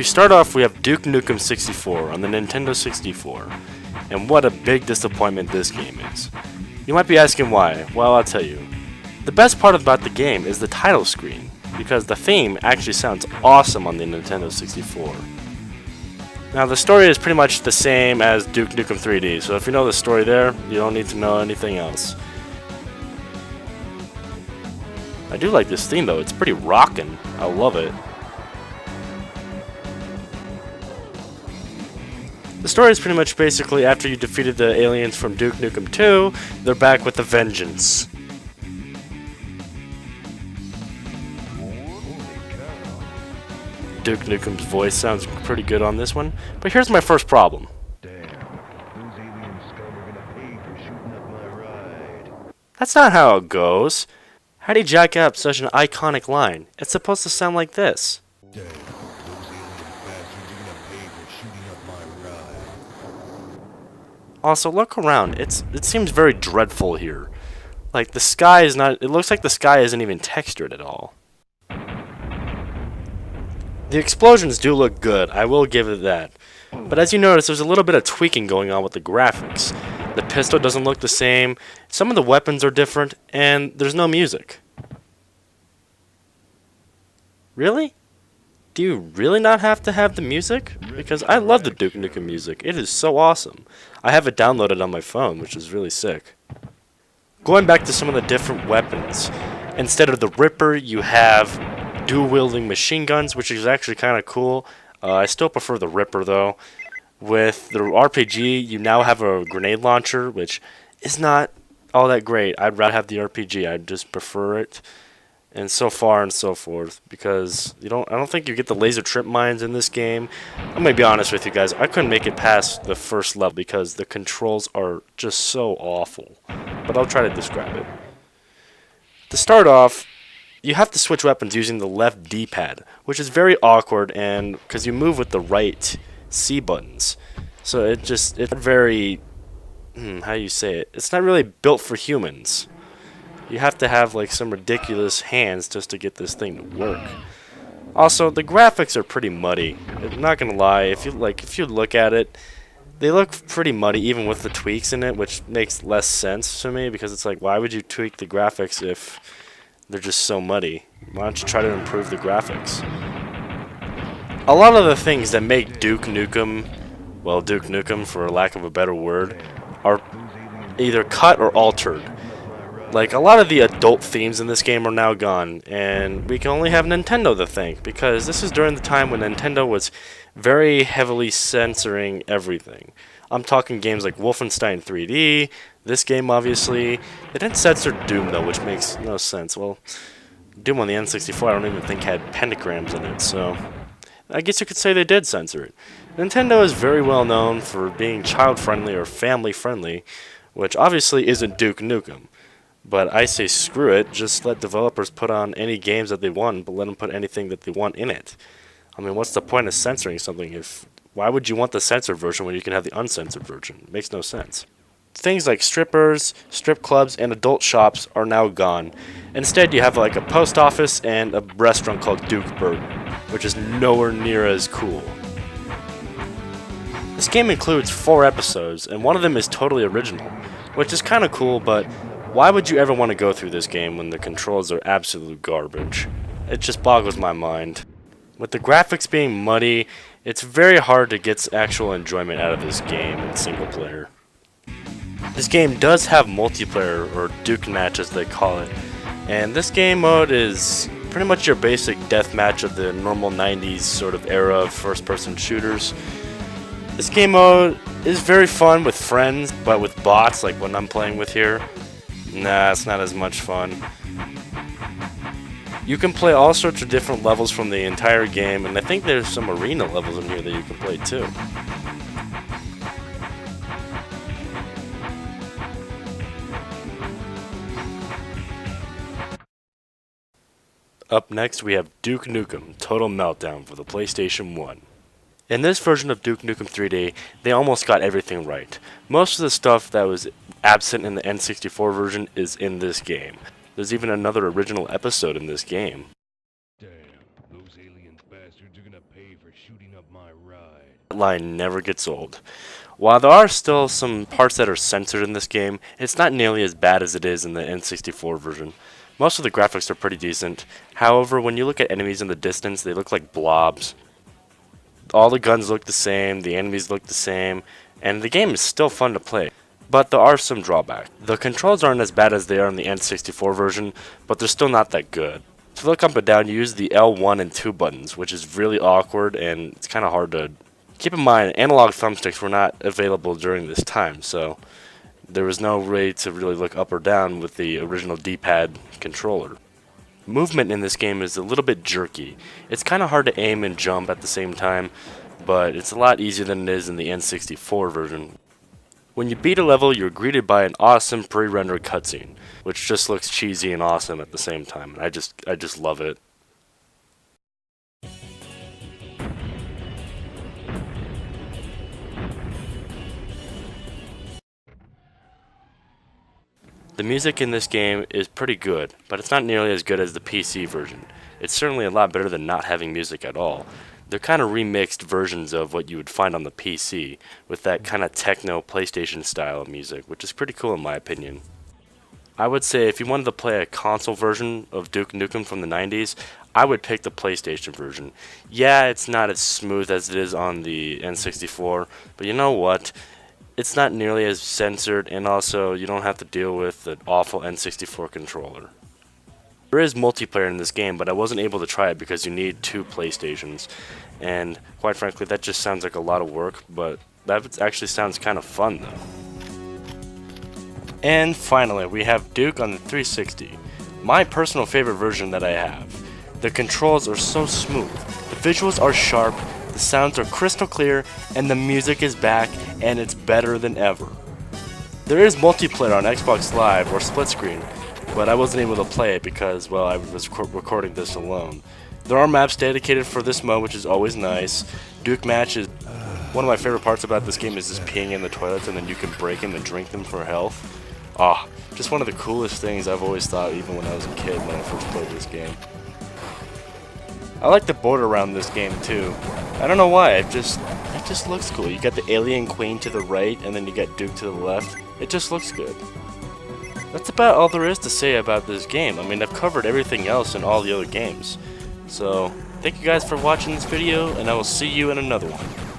To start off, we have Duke Nukem 64 on the Nintendo 64, and what a big disappointment this game is. You might be asking why. Well, I'll tell you. The best part about the game is the title screen, because the theme actually sounds awesome on the Nintendo 64. Now, the story is pretty much the same as Duke Nukem 3D, so if you know the story there, you don't need to know anything else. I do like this theme though, it's pretty rockin'. I love it. The story is pretty much basically after you defeated the aliens from Duke Nukem 2, they're back with a vengeance. Duke Nukem's voice sounds pretty good on this one, but here's my first problem. That's not how it goes. How do you jack up such an iconic line? It's supposed to sound like this. Also, look around. It seems very dreadful here. Like the sky is not. It looks like the sky isn't even textured at all. The explosions do look good. I will give it that. But as you notice, there's a little bit of tweaking going on with the graphics. The pistol doesn't look the same. Some of the weapons are different, and there's no music. Really? Do you really not have to have the music? Because I love the Duke Nukem music. It is so awesome. I have it downloaded on my phone, which is really sick. Going back to some of the different weapons, instead of the Ripper, you have dual-wielding machine guns, which is actually kind of cool. I still prefer the Ripper, though. With the RPG, you now have a grenade launcher, which is not all that great. I'd rather have the RPG. I just prefer it. And so far and so forth, because I don't think you get the laser trip mines in this game. I'm gonna be honest with you guys, I couldn't make it past the first level because the controls are just so awful. But I'll try to describe it. To start off, you have to switch weapons using the left D-pad, which is very awkward, and because you move with the right C buttons, so it's very how do you say it? It's not really built for humans. You have to have like some ridiculous hands just to get this thing to work. Also, the graphics are pretty muddy. I'm not gonna lie. If you look at it, they look pretty muddy even with the tweaks in it, which makes less sense to me because it's like, why would you tweak the graphics if they're just so muddy? Why don't you try to improve the graphics? A lot of the things that make Duke Nukem, well, Duke Nukem for lack of a better word, are either cut or altered. Like, a lot of the adult themes in this game are now gone, and we can only have Nintendo to thank, because this is during the time when Nintendo was very heavily censoring everything. I'm talking games like Wolfenstein 3D, this game obviously. They didn't censor Doom though, which makes no sense. Well, Doom on the N64 I don't even think had pentagrams in it, so I guess you could say they did censor it. Nintendo is very well known for being child-friendly or family-friendly, which obviously isn't Duke Nukem. But I say screw it, just let developers put on any games that they want, but let them put anything that they want in it. I mean, what's the point of censoring something why would you want the censored version when you can have the uncensored version? It makes no sense. Things like strippers, strip clubs, and adult shops are now gone. Instead, you have like a post office and a restaurant called Duke Burger, which is nowhere near as cool. This game includes 4 episodes, and one of them is totally original, which is kind of cool, but why would you ever want to go through this game when the controls are absolute garbage? It just boggles my mind. With the graphics being muddy, it's very hard to get actual enjoyment out of this game in single player. This game does have multiplayer, or Duke Match as they call it, and this game mode is pretty much your basic deathmatch of the normal 90s sort of era of first-person shooters. This game mode is very fun with friends, but with bots like what I'm playing with here, nah, it's not as much fun. You can play all sorts of different levels from the entire game, and I think there's some arena levels in here that you can play too. Up next, we have Duke Nukem Total Meltdown for the PlayStation 1. In this version of Duke Nukem 3D, they almost got everything right. Most of the stuff that was absent in the N64 version is in this game. There's even another original episode in this game. Damn, those alien bastards are gonna pay for shooting line never gets old. While there are still some parts that are censored in this game, it's not nearly as bad as it is in the N64 version. Most of the graphics are pretty decent. However, when you look at enemies in the distance, they look like blobs. All the guns look the same, the enemies look the same, and the game is still fun to play. But there are some drawbacks. The controls aren't as bad as they are in the N64 version, but they're still not that good. To look up and down, you use the L1 and 2 buttons, which is really awkward and it's kind of hard to... Keep in mind, analog thumbsticks were not available during this time, so there was no way to really look up or down with the original D-pad controller. Movement in this game is a little bit jerky. It's kind of hard to aim and jump at the same time, but it's a lot easier than it is in the N64 version. When you beat a level, you're greeted by an awesome pre-rendered cutscene, which just looks cheesy and awesome at the same time. I just love it. The music in this game is pretty good, but it's not nearly as good as the PC version. It's certainly a lot better than not having music at all. They're kind of remixed versions of what you would find on the PC, with that kind of techno PlayStation style of music, which is pretty cool in my opinion. I would say if you wanted to play a console version of Duke Nukem from the 90s, I would pick the PlayStation version. Yeah, it's not as smooth as it is on the N64, but you know what? It's not nearly as censored, and also you don't have to deal with the awful N64 controller. There is multiplayer in this game, but I wasn't able to try it because you need 2 PlayStations, and quite frankly that just sounds like a lot of work, but that actually sounds kind of fun though. And finally, we have Duke on the 360, my personal favorite version that I have. The controls are so smooth, the visuals are sharp, the sounds are crystal clear, and the music is back, and it's better than ever. There is multiplayer on Xbox Live or split screen, but I wasn't able to play it because, well, I was recording this alone. There are maps dedicated for this mode, which is always nice. Duke Match is... One of my favorite parts about this game is just peeing in the toilets and then you can break them and drink them for health. Just one of the coolest things I've always thought, even when I was a kid when I first played this game. I like the border around this game too. I don't know why, it just looks cool. You got the alien queen to the right and then you got Duke to the left. It just looks good. That's about all there is to say about this game. I mean, I've covered everything else in all the other games. So, thank you guys for watching this video, and I will see you in another one.